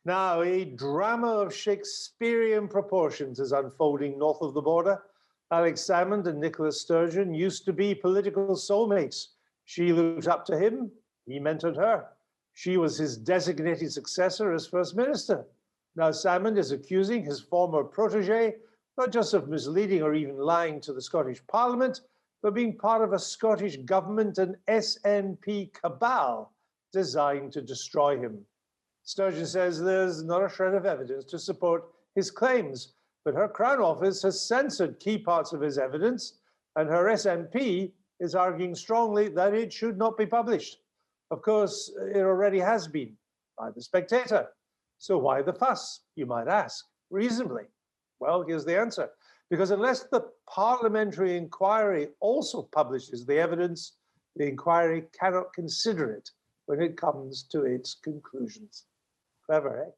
Now, a drama of Shakespearean proportions is unfolding north of the border. Alex Salmond and Nicholas Sturgeon used to be political soulmates. She looked up to him, he mentored her. She was his designated successor as First Minister. Now Salmond is accusing his former protege not just of misleading or even lying to the Scottish Parliament, but being part of a Scottish government and SNP cabal designed to destroy him. Sturgeon says there's not a shred of evidence to support his claims, but her Crown Office has censored key parts of his evidence, and her SNP is arguing strongly that it should not be published. Of course, it already has been by the Spectator. So why the fuss, you might ask, reasonably? Well, here's the answer. Because unless the parliamentary inquiry also publishes the evidence, the inquiry cannot consider it when it comes to its conclusions. Clever, eh?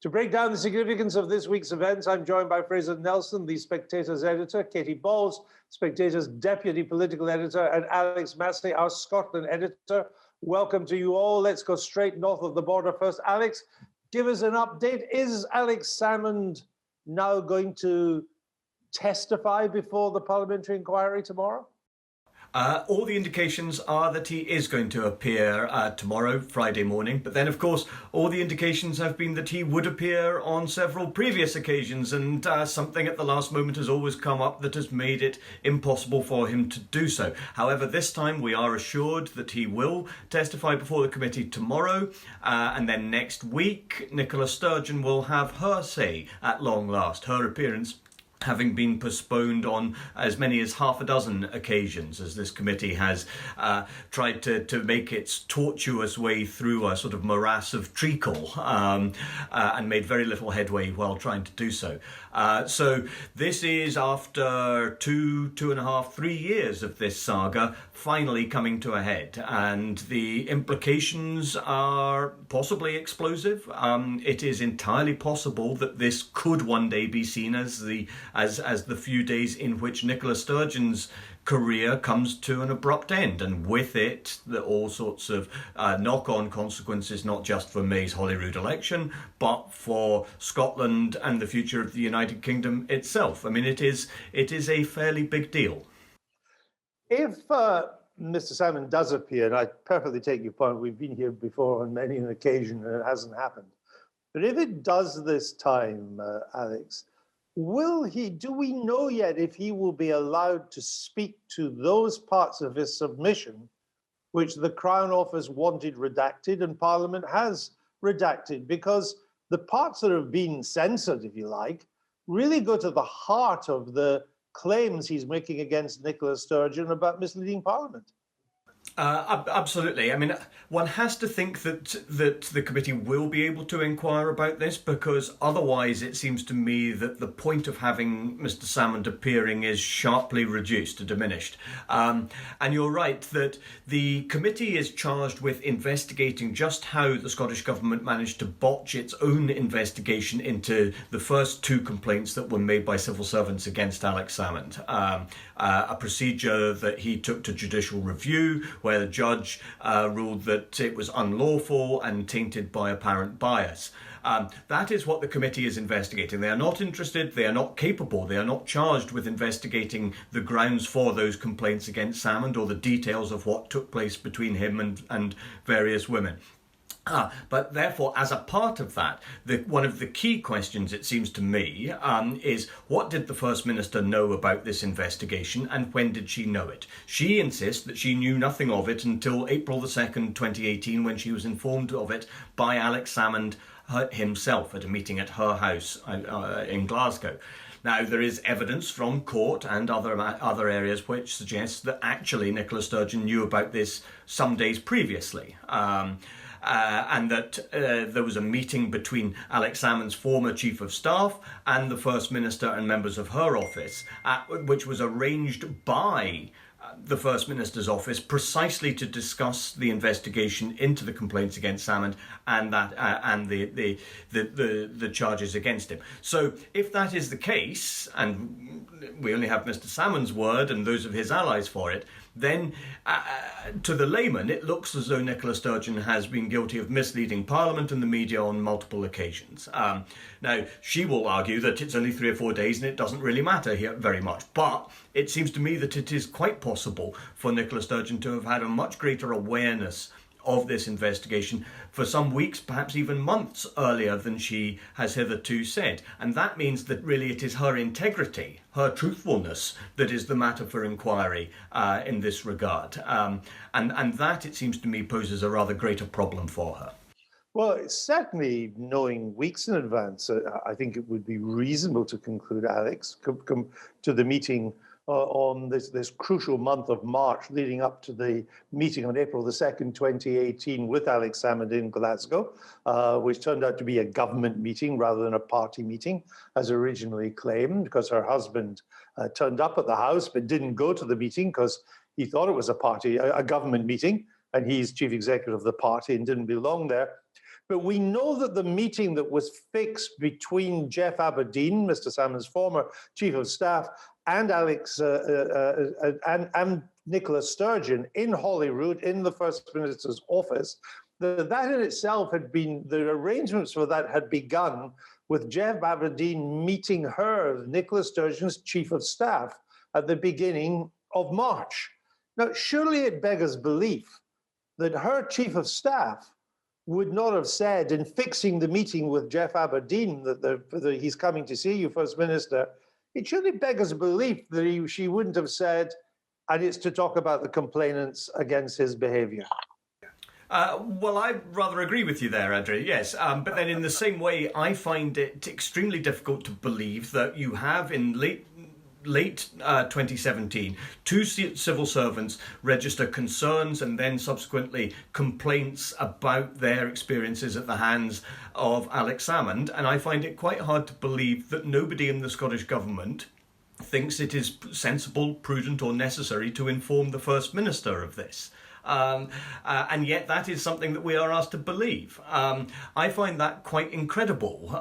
To break down the significance of this week's events, I'm joined by Fraser Nelson, the Spectator's editor, Katy Balls, Spectator's deputy political editor, and Alex Massie, our Scotland editor. Welcome to you all. Let's go straight north of the border first. Alex, give us an update. Is Alex Salmond now going to testify before the parliamentary inquiry tomorrow? All the indications are that he is going to appear tomorrow, Friday morning. But then, of course, all the indications have been that he would appear on several previous occasions. And something at the last moment has always come up that has made it impossible for him to do so. However, this time we are assured that he will testify before the committee tomorrow. And then next week, Nicola Sturgeon will have her say at long last, her appearance having been postponed on as many as half a dozen occasions, as this committee has tried to make its tortuous way through a sort of morass of treacle and made very little headway while trying to do so. So this is after two and a half, 3 years of this saga finally coming to a head, and the implications are possibly explosive. It is entirely possible that this could one day be seen as the few days in which Nicola Sturgeon's career comes to an abrupt end, and with it all sorts of knock-on consequences, not just for May's Holyrood election, but for Scotland and the future of the United Kingdom itself. I mean, it is a fairly big deal. If Mr. Salmond does appear, and I perfectly take your point, we've been here before on many an occasion and it hasn't happened. But if it does this time, Alex, do we know yet if he will be allowed to speak to those parts of his submission which the Crown Office wanted redacted and Parliament has redacted? Because the parts that have been censored, if you like, really go to the heart of the claims he's making against Nicola Sturgeon about misleading Parliament. Absolutely. I mean, one has to think that the committee will be able to inquire about this, because otherwise it seems to me that the point of having Mr. Salmond appearing is sharply reduced, diminished. And you're right that the committee is charged with investigating just how the Scottish Government managed to botch its own investigation into the first two complaints that were made by civil servants against Alex Salmond. A procedure that he took to judicial review, where the judge ruled that it was unlawful and tainted by apparent bias. That is what the committee is investigating. They are not interested, they are not capable, they are not charged with investigating the grounds for those complaints against Salmond or the details of what took place between him and various women. But therefore, as a part of that, one of the key questions, it seems to me, is what did the First Minister know about this investigation and when did she know it? She insists that she knew nothing of it until April the 2nd, 2018, when she was informed of it by Alex Salmond himself at a meeting at her house in Glasgow. Now, there is evidence from court and other areas which suggests that actually Nicola Sturgeon knew about this some days previously. And that there was a meeting between Alex Salmond's former Chief of Staff and the First Minister and members of her office, which was arranged by the First Minister's office precisely to discuss the investigation into the complaints against Salmond and the charges against him. So if that is the case, and we only have Mr. Salmond's word and those of his allies for it, then to the layman, it looks as though Nicola Sturgeon has been guilty of misleading Parliament and the media on multiple occasions. Now, she will argue that it's only 3 or 4 days and it doesn't really matter here very much, but it seems to me that it is quite possible for Nicola Sturgeon to have had a much greater awareness of this investigation for some weeks, perhaps even months earlier than she has hitherto said. And that means that really it is her integrity, her truthfulness, that is the matter for inquiry in this regard. And that, it seems to me, poses a rather greater problem for her. Well, it's certainly knowing weeks in advance, I think it would be reasonable to conclude, Alex, come to the meeting on this crucial month of March leading up to the meeting on April the 2nd, 2018 with Alex Salmond in Glasgow, which turned out to be a government meeting rather than a party meeting, as originally claimed, because her husband turned up at the house but didn't go to the meeting because he thought it was a government meeting, and he's chief executive of the party and didn't belong there. But we know that the meeting that was fixed between Jeff Aberdeen, Mr. Salmond's former chief of staff, and and Nicola Sturgeon in Holyrood, in the First Minister's office, that in itself had been, the arrangements for that had begun with Jeff Aberdeen meeting her, Nicola Sturgeon's chief of staff, at the beginning of March. Now, surely it beggars belief that her chief of staff would not have said in fixing the meeting with Jeff Aberdeen that he's coming to see you, First Minister. It surely beggars belief that she wouldn't have said, and it's to talk about the complainants against his behaviour. Well, I rather agree with you there, Andrew, yes. But then in the same way, I find it extremely difficult to believe that you have in late 2017, 2 civil servants register concerns and then subsequently complaints about their experiences at the hands of Alex Salmond, and I find it quite hard to believe that nobody in the Scottish Government thinks it is sensible, prudent or necessary to inform the First Minister of this. And yet that is something that we are asked to believe. I find that quite incredible,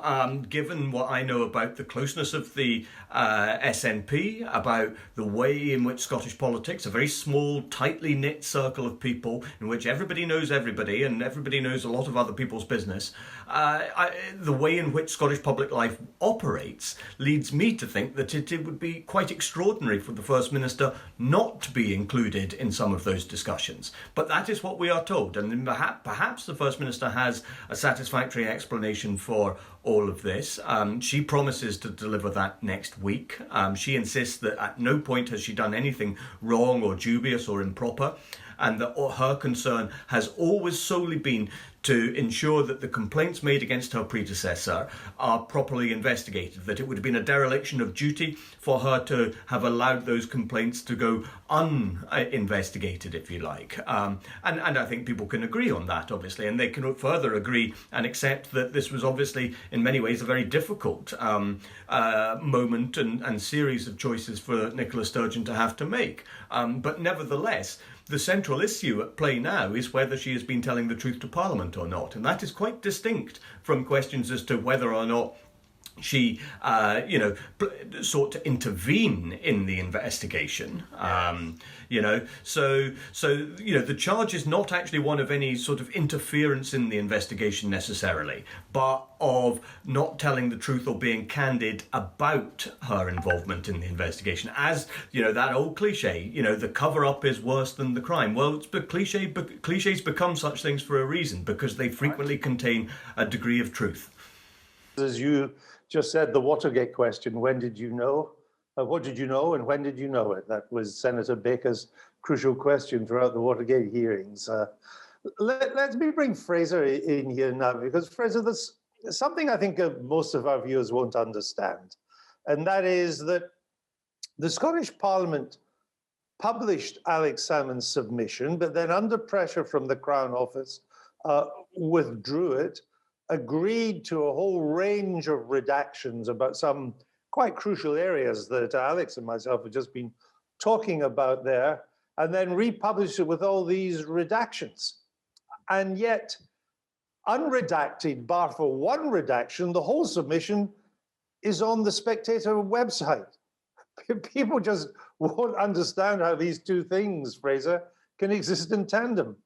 given what I know about the closeness of the SNP, about the way in which Scottish politics, a very small, tightly knit circle of people in which everybody knows everybody and everybody knows a lot of other people's business, the way in which Scottish public life operates leads me to think that it would be quite extraordinary for the First Minister not to be included in some of those discussions. But that is what we are told, and perhaps the First Minister has a satisfactory explanation for all of this. She promises to deliver that next week. She insists that at no point has she done anything wrong or dubious or improper, and that her concern has always solely been to ensure that the complaints made against her predecessor are properly investigated, that it would have been a dereliction of duty for her to have allowed those complaints to go uninvestigated, if you like. And I think people can agree on that, obviously, and they can further agree and accept that this was obviously, in many ways, a very difficult moment and series of choices for Nicola Sturgeon to have to make. But nevertheless, the central issue at play now is whether she has been telling the truth to Parliament or not, and that is quite distinct from questions as to whether or not she, sought to intervene in the investigation. So the charge is not actually one of any sort of interference in the investigation necessarily, but of not telling the truth or being candid about her involvement in the investigation. As that old cliche, the cover-up is worse than the crime. Well, it's cliches become such things for a reason, because they frequently contain a degree of truth. As you just said, the Watergate question, when did you know? What did you know and when did you know it? That was Senator Baker's crucial question throughout the Watergate hearings. Let me bring Fraser in here now, because Fraser, there's something I think most of our viewers won't understand, and that is that the Scottish Parliament published Alex Salmond's submission, but then under pressure from the Crown Office, withdrew it, agreed to a whole range of redactions about some quite crucial areas that Alex and myself have just been talking about there, and then republished it with all these redactions. And yet, unredacted, bar for one redaction, the whole submission is on the Spectator website. People just won't understand how these two things, Fraser, can exist in tandem.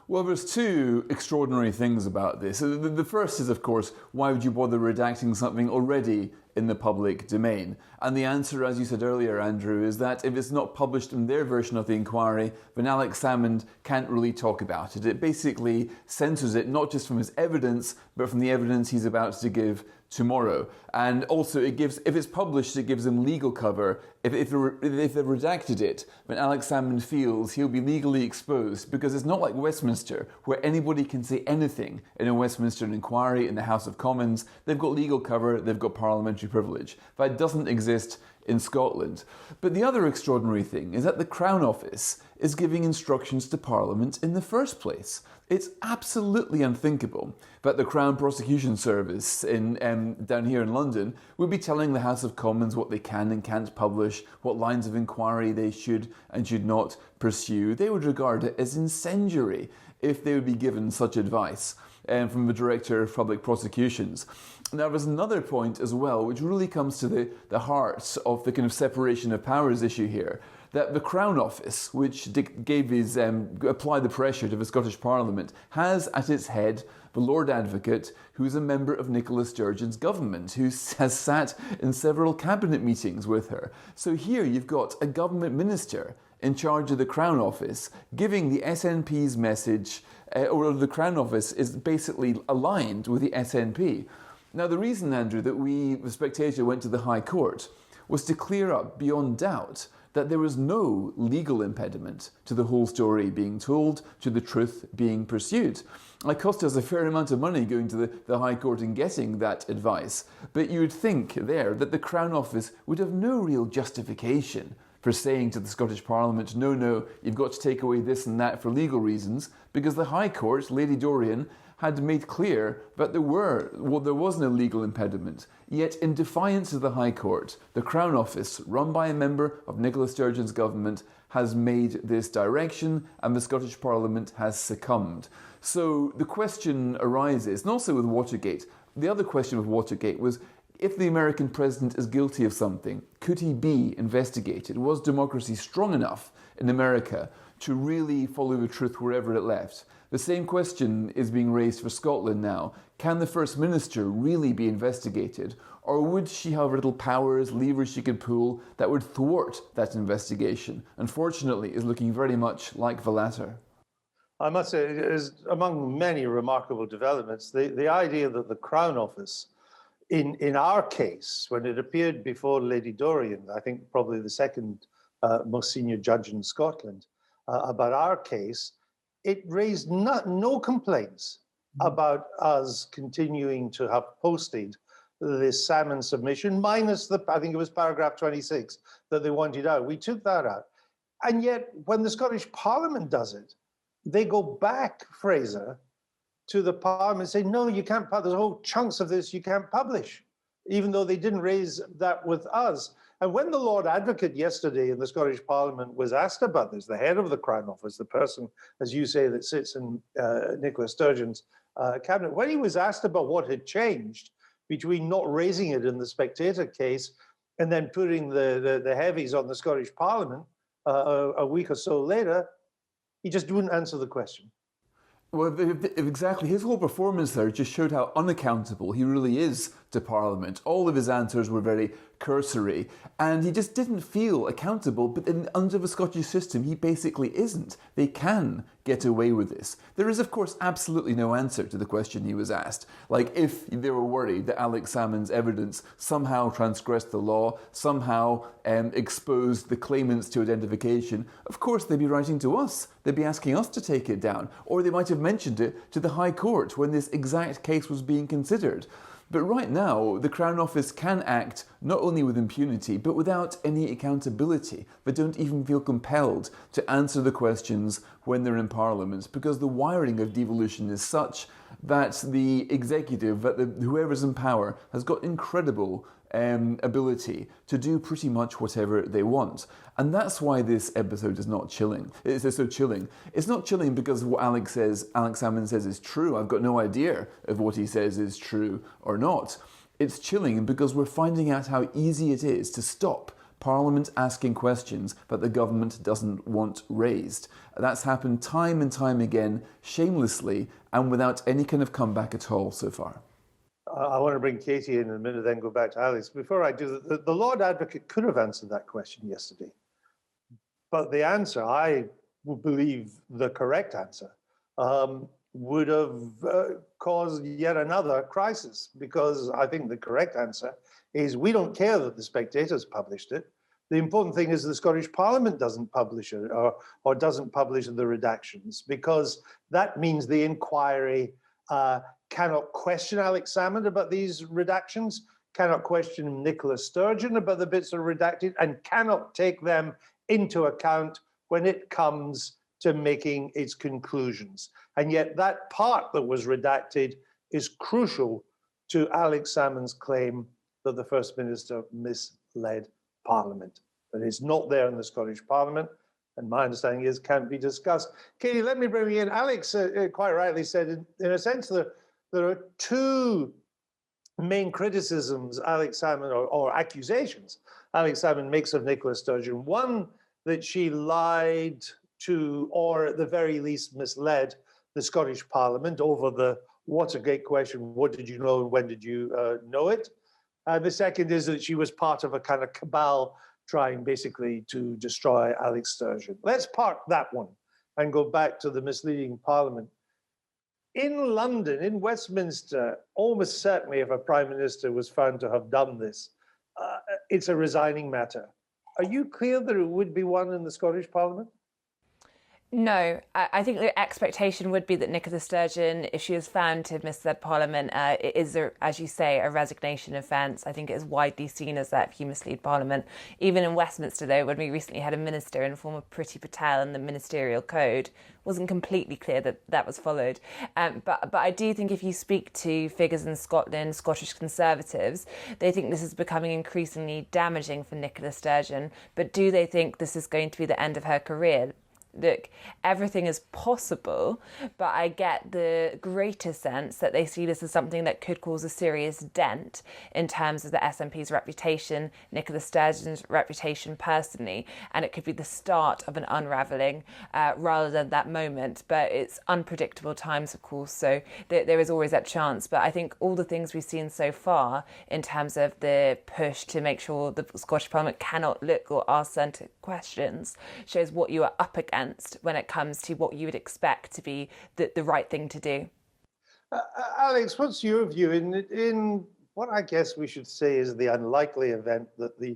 Well, there's two extraordinary things about this. The first is, of course, why would you bother redacting something already in the public domain? And the answer, as you said earlier, Andrew, is that if it's not published in their version of the inquiry, then Alex Salmond can't really talk about it. It basically censors it, not just from his evidence, but from the evidence he's about to give tomorrow. And also, it gives, if it's published, it gives them legal cover. If they've redacted it, then Alex Salmond feels he'll be legally exposed, because it's not like Westminster, where anybody can say anything in a Westminster inquiry in the House of Commons. They've got legal cover, they've got parliamentary privilege. That doesn't exist in Scotland. But the other extraordinary thing is that the Crown Office is giving instructions to Parliament in the first place. It's absolutely unthinkable that the Crown Prosecution Service down here in London would be telling the House of Commons what they can and can't publish, what lines of inquiry they should and should not pursue. They would regard it as incendiary if they would be given such advice from the Director of Public Prosecutions. Now, there's another point as well, which really comes to the heart of the kind of separation of powers issue here, that the Crown Office, which gave his apply the pressure to the Scottish Parliament, has at its head the Lord Advocate, who's a member of Nicola Sturgeon's government, who has sat in several cabinet meetings with her. So here you've got a government minister in charge of the Crown Office giving the SNP's message, or the Crown Office is basically aligned with the SNP. Now, the reason, Andrew, that we, the Spectator, went to the High Court was to clear up beyond doubt that there was no legal impediment to the whole story being told, to the truth being pursued. It cost us a fair amount of money going to the High Court and getting that advice, but you would think there that the Crown Office would have no real justification for saying to the Scottish Parliament, no, you've got to take away this and that for legal reasons, because the High Court, Lady Dorian, had made clear that there was no legal impediment. Yet, in defiance of the High Court, the Crown Office, run by a member of Nicola Sturgeon's government, has made this direction, and the Scottish Parliament has succumbed. So the question arises, and also with Watergate, the other question with Watergate was, if the American president is guilty of something, could he be investigated? Was democracy strong enough in America to really follow the truth wherever it left? The same question is being raised for Scotland now. Can the First Minister really be investigated? Or would she have little powers, levers she could pull that would thwart that investigation? Unfortunately, is looking very much like the latter. I must say, it is among many remarkable developments, the idea that the Crown Office, in our case, when it appeared before Lady Dorian, I think probably the second most senior judge in Scotland, about our case, it raised no complaints about us continuing to have posted this Salmond submission, minus I think it was paragraph 26 that they wanted out. We took that out. And yet, when the Scottish Parliament does it, they go back, Fraser, to the Parliament and say, no, you can't, there's whole chunks of this you can't publish, even though they didn't raise that with us. And when the Lord Advocate yesterday in the Scottish Parliament was asked about this, the head of the Crown Office, the person, as you say, that sits in Nicola Sturgeon's cabinet, when he was asked about what had changed between not raising it in the Spectator case and then putting the heavies on the Scottish Parliament a week or so later, he just wouldn't answer the question. Well, exactly. His whole performance there just showed how unaccountable he really is to Parliament. All of his answers were very cursory, and he just didn't feel accountable. But under the Scottish system, he basically isn't. They can get away with this. There is, of course, absolutely no answer to the question he was asked. Like, if they were worried that Alex Salmond's evidence somehow transgressed the law, somehow exposed the claimants to identification, of course they'd be writing to us. They'd be asking us to take it down. Or they might have mentioned it to the High Court when this exact case was being considered. But right now, the Crown Office can act not only with impunity, but without any accountability. They don't even feel compelled to answer the questions when they're in Parliament, because the wiring of devolution is such that the executive, that whoever's in power, has got incredible ability to do pretty much whatever they want. And that's why this episode is not chilling. It's so chilling. It's not chilling because what Alex Salmond says is true. I've got no idea if what he says is true or not. It's chilling because we're finding out how easy it is to stop Parliament asking questions that the government doesn't want raised. That's happened time and time again, shamelessly, and without any kind of comeback at all so far. I want to bring Katy in a minute, then go back to Alex. Before I do, the Lord Advocate could have answered that question yesterday. But the answer, I would believe the correct answer, would have caused yet another crisis, because I think the correct answer is we don't care that the Spectator's published it. The important thing is the Scottish Parliament doesn't publish it or doesn't publish the redactions, because that means the inquiry cannot question Alex Salmond about these redactions, cannot question Nicola Sturgeon about the bits that are redacted, and cannot take them into account when it comes to making its conclusions. And yet that part that was redacted is crucial to Alex Salmond's claim that the First Minister misled Parliament. But it's not there in the Scottish Parliament, and my understanding is can't be discussed. Katy, let me bring you in. Alex quite rightly said, in a sense, there are two main criticisms Alex Salmond, or accusations Alex Salmond makes of Nicola Sturgeon. One, that she lied to, or at the very least misled, the Scottish Parliament over the Watergate question, what did you know and when did you know it? The second is that she was part of a kind of cabal trying basically to destroy Alex Sturgeon. Let's park that one and go back to the misleading Parliament. In London, in Westminster, almost certainly if a Prime Minister was found to have done this, it's a resigning matter. Are you clear that it would be one in the Scottish Parliament? No, I think the expectation would be that Nicola Sturgeon, if she was found to have misled Parliament, it is, as you say, a resignation offence. I think it is widely seen as that if you mislead Parliament. Even in Westminster, though, when we recently had a minister in the form of Priti Patel, and the ministerial code wasn't completely clear that that was followed. But I do think if you speak to figures in Scotland, Scottish Conservatives, they think this is becoming increasingly damaging for Nicola Sturgeon. But do they think this is going to be the end of her career? Look, everything is possible, but I get the greater sense that they see this as something that could cause a serious dent in terms of the SNP's reputation, Nicola Sturgeon's reputation personally, and it could be the start of an unravelling rather than that moment. But it's unpredictable times, of course, so there is always that chance. But I think all the things we've seen so far in terms of the push to make sure the Scottish Parliament cannot look or ask certain questions shows what you are up against when it comes to what you would expect to be the right thing to do. Alex, what's your view in what I guess we should say is the unlikely event that the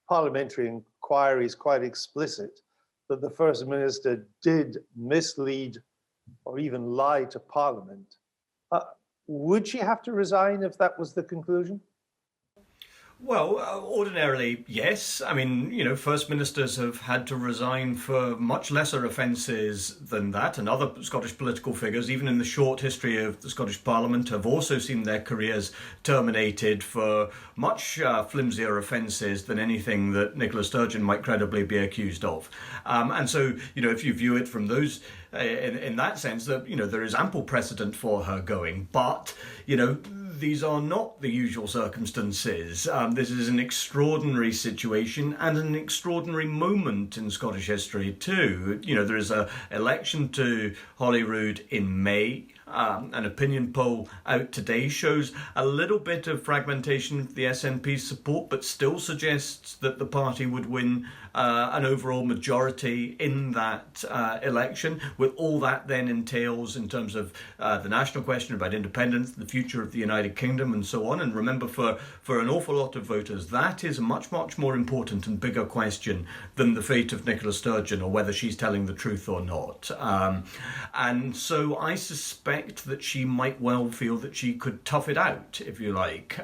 parliamentary inquiry is quite explicit that the First Minister did mislead or even lie to Parliament? Would she have to resign if that was the conclusion? Well, ordinarily, yes. I mean, First Ministers have had to resign for much lesser offences than that, and other Scottish political figures, even in the short history of the Scottish Parliament, have also seen their careers terminated for much flimsier offences than anything that Nicola Sturgeon might credibly be accused of. And so, if you view it from those, in that sense, that, there is ample precedent for her going, but, these are not the usual circumstances. This is an extraordinary situation and an extraordinary moment in Scottish history too. There is an election to Holyrood in May. An opinion poll out today shows a little bit of fragmentation of the SNP's support, but still suggests that the party would win an overall majority in that election, with all that then entails in terms of the national question about independence, the future of the United Kingdom and so on. And remember, for an awful lot of voters, that is a much, much more important and bigger question than the fate of Nicola Sturgeon or whether she's telling the truth or not. And so I suspect that she might well feel that she could tough it out, if you like,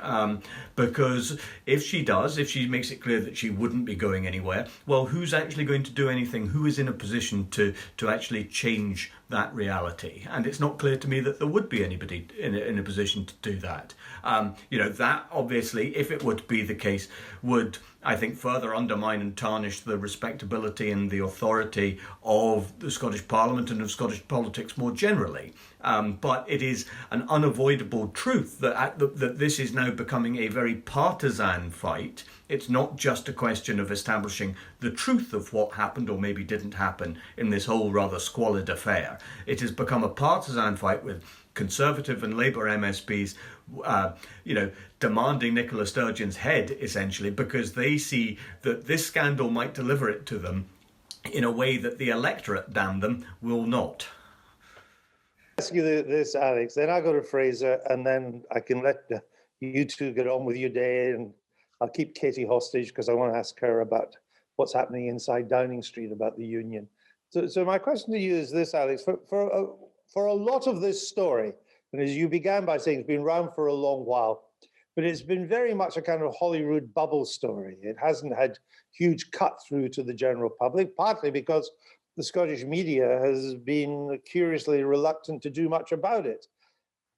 because if she makes it clear that she wouldn't be going anywhere, well, who's actually going to do anything? Who is in a position to actually change that reality? And it's not clear to me that there would be anybody in a position to do that. That obviously, if it would be the case, would, I think, further undermine and tarnish the respectability and the authority of the Scottish Parliament and of Scottish politics more generally. But it is an unavoidable truth that this is now becoming a very partisan fight It's not just a question of establishing the truth of what happened or maybe didn't happen in this whole rather squalid affair. It has become a partisan fight with Conservative and Labour MSPs, demanding Nicola Sturgeon's head, essentially, because they see that this scandal might deliver it to them in a way that the electorate, damn them, will not. Ask you this, Alex. Then I go to Fraser, and then I can let you two get on with your day, and I'll keep Katy hostage because I want to ask her about what's happening inside Downing Street about the union. So my question to you is this, Alex. For a lot of this story, and as you began by saying, it's been around for a long while, but it's been very much a kind of Hollywood bubble story. It hasn't had huge cut through to the general public, partly because the Scottish media has been curiously reluctant to do much about it.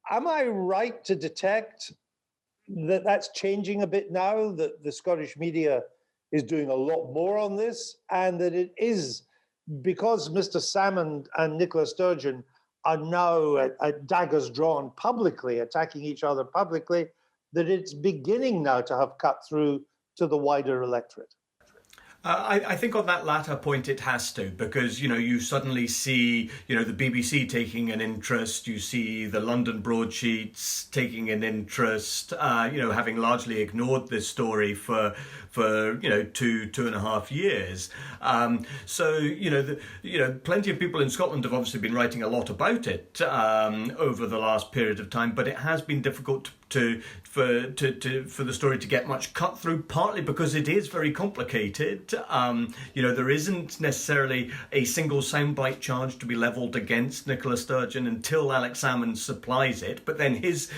Am I right to detect that that's changing a bit now, that the Scottish media is doing a lot more on this, and that it is because Mr. Salmond and Nicola Sturgeon are now at daggers drawn publicly, attacking each other publicly, that it's beginning now to have cut through to the wider electorate? I think on that latter point it has to, because, you suddenly see, the BBC taking an interest, you see the London broadsheets taking an interest, having largely ignored this story for 2.5 years. Plenty of people in Scotland have obviously been writing a lot about it over the last period of time, but it has been difficult for the story to get much cut through, partly because it is very complicated. There isn't necessarily a single soundbite charge to be levelled against Nicola Sturgeon until Alex Salmond supplies it, but then his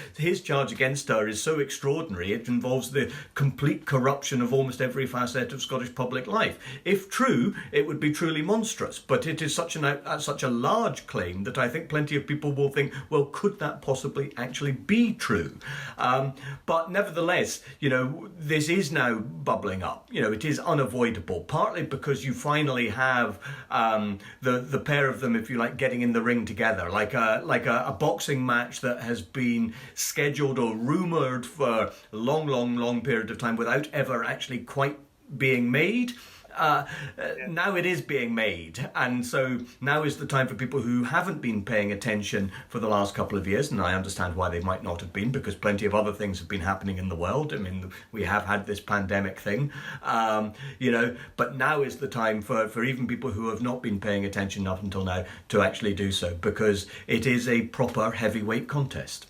charge against her is so extraordinary, it involves the complete corruption of almost every facet of Scottish public life. If true, it would be truly monstrous, but it is such a large claim that I think plenty of people will think, well, could that possibly actually be true? But nevertheless, this is now bubbling up. It is unavoidable, partly because you finally have the pair of them, if you like, getting in the ring together, like a boxing match that has been scheduled or rumoured for a long period of time without ever actually quite being made. Now it is being made, and so now is the time for people who haven't been paying attention for the last couple of years, and I understand why they might not have been, because plenty of other things have been happening in the world. I mean, we have had this pandemic thing, but now is the time for even people who have not been paying attention up until now to actually do so, because it is a proper heavyweight contest.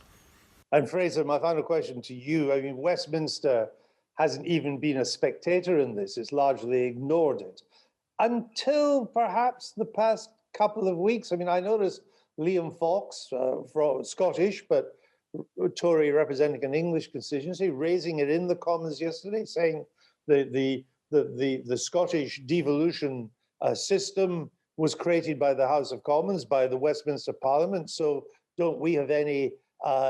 And Fraser, my final question to you. I mean, Westminster hasn't even been a spectator in this. It's largely ignored it. Until perhaps the past couple of weeks. I mean, I noticed Liam Fox, Scottish, but Tory representing an English constituency, raising it in the Commons yesterday, saying the Scottish devolution system was created by the House of Commons, by the Westminster Parliament. So don't we have any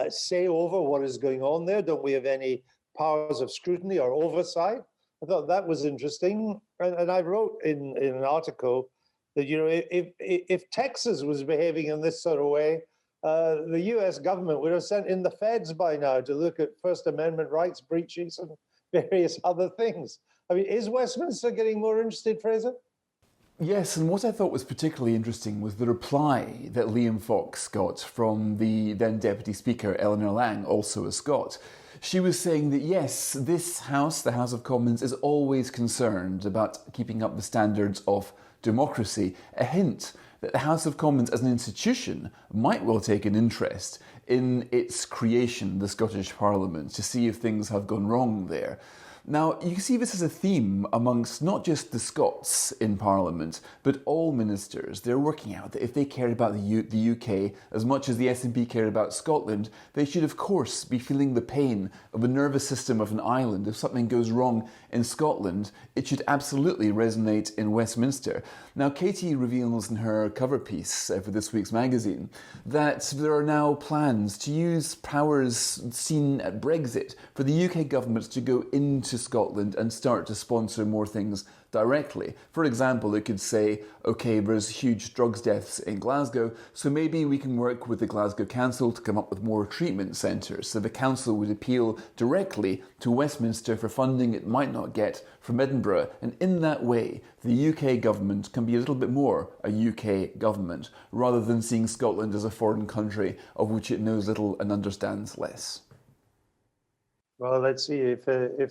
say over what is going on there? Don't we have any powers of scrutiny or oversight? I thought that was interesting. And I wrote in an article that, if Texas was behaving in this sort of way, the US government would have sent in the feds by now to look at First Amendment rights breaches and various other things. I mean, is Westminster getting more interested, Fraser? Yes, and what I thought was particularly interesting was the reply that Liam Fox got from the then Deputy Speaker, Eleanor Lang, also a Scot. She was saying that yes, this House, the House of Commons, is always concerned about keeping up the standards of democracy. A hint that the House of Commons as an institution might well take an interest in its creation, the Scottish Parliament, to see if things have gone wrong there. Now, you can see this as a theme amongst not just the Scots in Parliament, but all ministers. They're working out that if they cared about the UK as much as the SNP cared about Scotland, they should, of course, be feeling the pain of a nervous system of an island. If something goes wrong in Scotland, it should absolutely resonate in Westminster. Now, Katy reveals in her cover piece for this week's magazine that there are now plans to use powers seen at Brexit for the UK government to go into Scotland and start to sponsor more things directly. For example, it could say, okay, there's huge drugs deaths in Glasgow, so maybe we can work with the Glasgow Council to come up with more treatment centres. So the council would appeal directly to Westminster for funding it might not cannot get from Edinburgh. And in that way, the UK government can be a little bit more a UK government, rather than seeing Scotland as a foreign country of which it knows little and understands less. Well, let's see if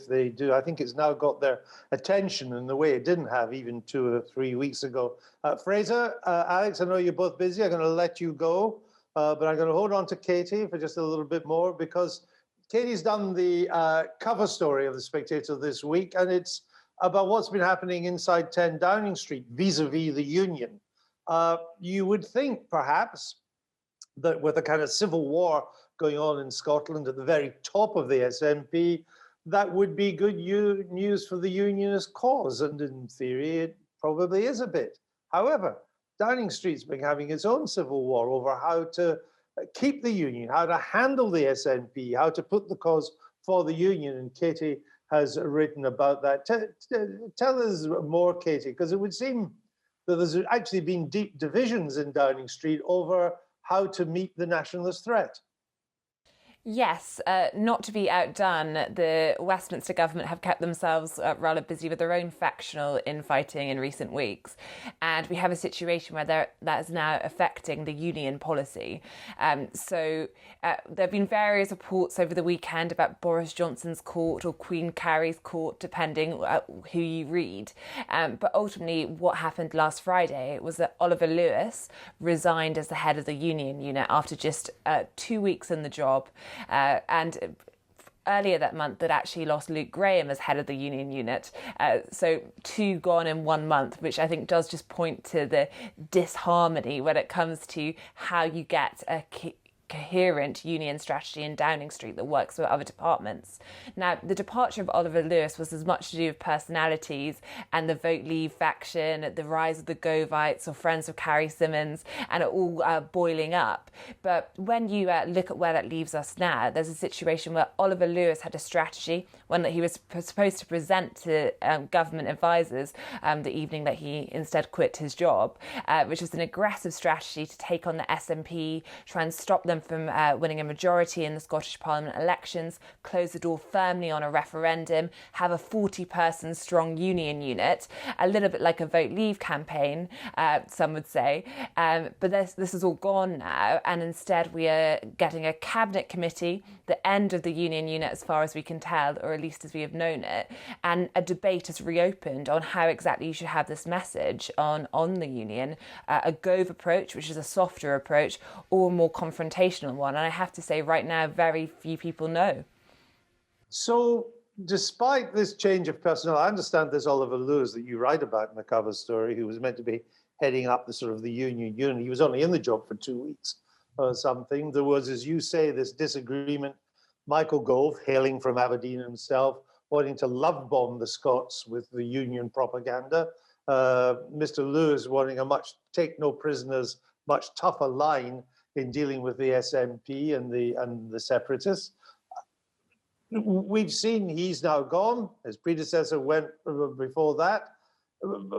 they do. I think it's now got their attention in the way it didn't have even 2 or 3 weeks ago. Fraser, Alex, I know you're both busy. I'm going to let you go, but I'm going to hold on to Katy for just a little bit more, because Katy's done the cover story of The Spectator this week, and it's about what's been happening inside 10 Downing Street vis-a-vis the union. You would think, perhaps, that with a kind of civil war going on in Scotland at the very top of the SNP, that would be good news for the unionist cause. And in theory, it probably is a bit. However, Downing Street's been having its own civil war over how to keep the union, how to handle the SNP, how to put the cause for the union. And Katy has written about that. Tell us more, Katy, because it would seem that there's actually been deep divisions in Downing Street over how to meet the nationalist threat. Yes, not to be outdone, the Westminster government have kept themselves rather busy with their own factional infighting in recent weeks. And we have a situation where that is now affecting the union policy. So there have been various reports over the weekend about Boris Johnson's court or Queen Carrie's court, depending who you read. But ultimately, what happened last Friday was that Oliver Lewis resigned as the head of the union unit after just 2 weeks in the job. And earlier that month, they'd actually lost Luke Graham as head of the union unit. So 2 gone in 1 month, which I think does just point to the disharmony when it comes to how you get a coherent union strategy in Downing Street that works with other departments. Now, the departure of Oliver Lewis was as much to do with personalities and the Vote Leave faction, the rise of the Govites or Friends of Carrie Symonds, and it all boiling up. But when you look at where that leaves us now, there's a situation where Oliver Lewis had a strategy, one that he was supposed to present to government advisors the evening that he instead quit his job, which was an aggressive strategy to take on the SNP, try and stop them from winning a majority in the Scottish Parliament elections, close the door firmly on a referendum, have a 40-person strong union unit, a little bit like a Vote Leave campaign, some would say. But this is all gone now, and instead we are getting a cabinet committee, the end of the union unit as far as we can tell, or at least as we have known it, and a debate has reopened on how exactly you should have this message on the union, a Gove approach, which is a softer approach, or a more confrontational one. And I have to say right now, very few people know. So despite this change of personnel, I understand there's Oliver Lewis that you write about in the cover story, who was meant to be heading up the sort of the union unit. He was only in the job for 2 weeks or something. There was, as you say, this disagreement. Michael Gove, hailing from Aberdeen himself, wanting to love bomb the Scots with the union propaganda. Mr. Lewis wanting a much take no prisoners, much tougher line in dealing with the SNP and the separatists. We've seen he's now gone. His predecessor went before that.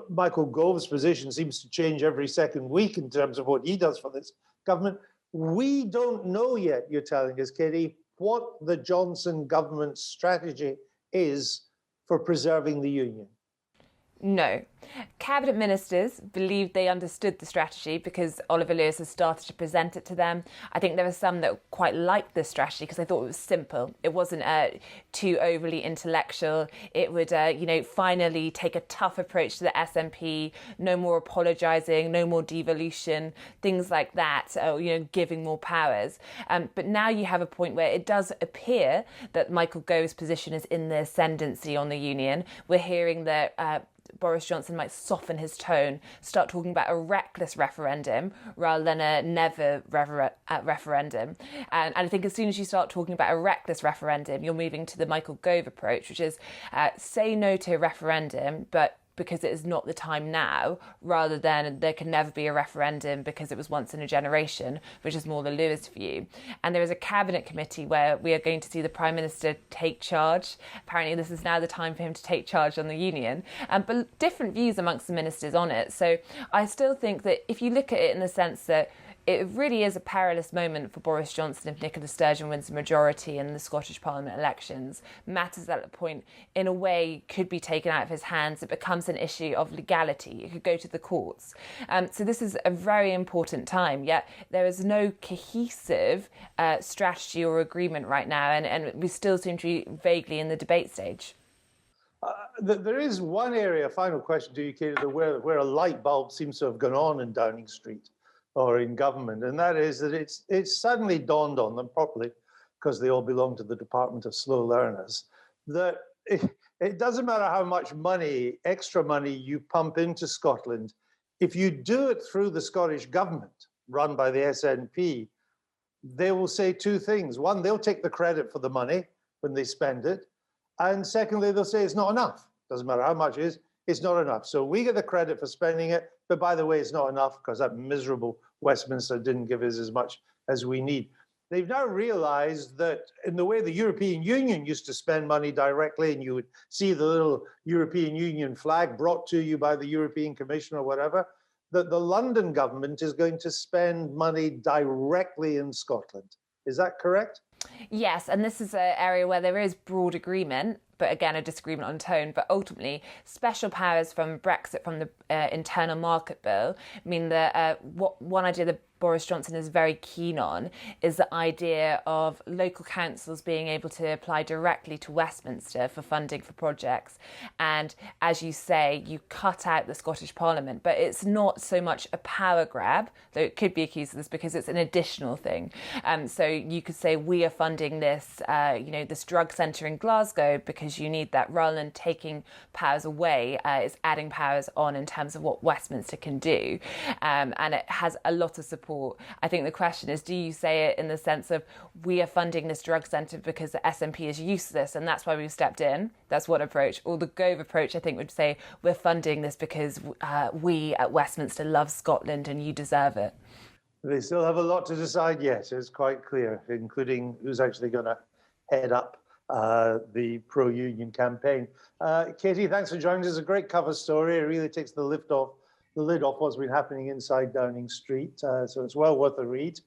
Michael Gove's position seems to change every second week in terms of what he does for this government. We don't know yet, you're telling us, Katy, what the Johnson government's strategy is for preserving the union. No. Cabinet ministers believed they understood the strategy because Oliver Lewis has started to present it to them. I think there were some that quite liked this strategy because they thought it was simple. It wasn't too overly intellectual. It would, finally take a tough approach to the SNP, no more apologising, no more devolution, things like that, giving more powers. But now you have a point where it does appear that Michael Gove's position is in the ascendancy on the union. We're hearing that Boris Johnson might soften his tone, start talking about a reckless referendum rather than a never referendum. And I think as soon as you start talking about a reckless referendum, you're moving to the Michael Gove approach, which is say no to a referendum, but because it is not the time now, rather than there can never be a referendum because it was once in a generation, which is more the Lewis view. And there is a cabinet committee where we are going to see the Prime Minister take charge. Apparently this is now the time for him to take charge on the union, but different views amongst the ministers on it. So I still think that if you look at it in the sense that it really is a perilous moment for Boris Johnson if Nicola Sturgeon wins a majority in the Scottish Parliament elections. Matters at that point, in a way, could be taken out of his hands. It becomes an issue of legality. It could go to the courts. So this is a very important time, yet there is no cohesive strategy or agreement right now, and we still seem to be vaguely in the debate stage. There is one area, final question to you, Katy, where a light bulb seems to have gone on in Downing Street or in government, and that is that it's suddenly dawned on them properly, because they all belong to the Department of Slow Learners, that it doesn't matter how much money, extra money you pump into Scotland, if you do it through the Scottish government, run by the SNP, they will say two things. One, they'll take the credit for the money when they spend it. And secondly, they'll say it's not enough. Doesn't matter how much it is, it's not enough. So we get the credit for spending it, but by the way, it's not enough because that miserable Westminster didn't give us as much as we need. They've now realized that in the way the European Union used to spend money directly, and you would see the little European Union flag brought to you by the European Commission or whatever, that the London government is going to spend money directly in Scotland. Is that correct? Yes, and this is an area where there is broad agreement, but again, a disagreement on tone. But ultimately, special powers from Brexit, from the internal market bill, mean that one idea that Boris Johnson is very keen on is the idea of local councils being able to apply directly to Westminster for funding for projects. And as you say, you cut out the Scottish Parliament, but it's not so much a power grab, though it could be accused of this because it's an additional thing. So you could say we are funding this, this drug centre in Glasgow because you need that, rather than taking powers away. It's adding powers on in terms of what Westminster can do. And it has a lot of support. I think the question is, do you say it in the sense of we are funding this drug centre because the SNP is useless and that's why we've stepped in? That's one approach. Or the Gove approach, I think, would say we're funding this because we at Westminster love Scotland and you deserve it. They still have a lot to decide yet, it's quite clear, including who's actually going to head up the pro-union campaign. Katy, thanks for joining us. It's a great cover story. It really takes the lid off what's been happening inside Downing Street. So it's well worth a read.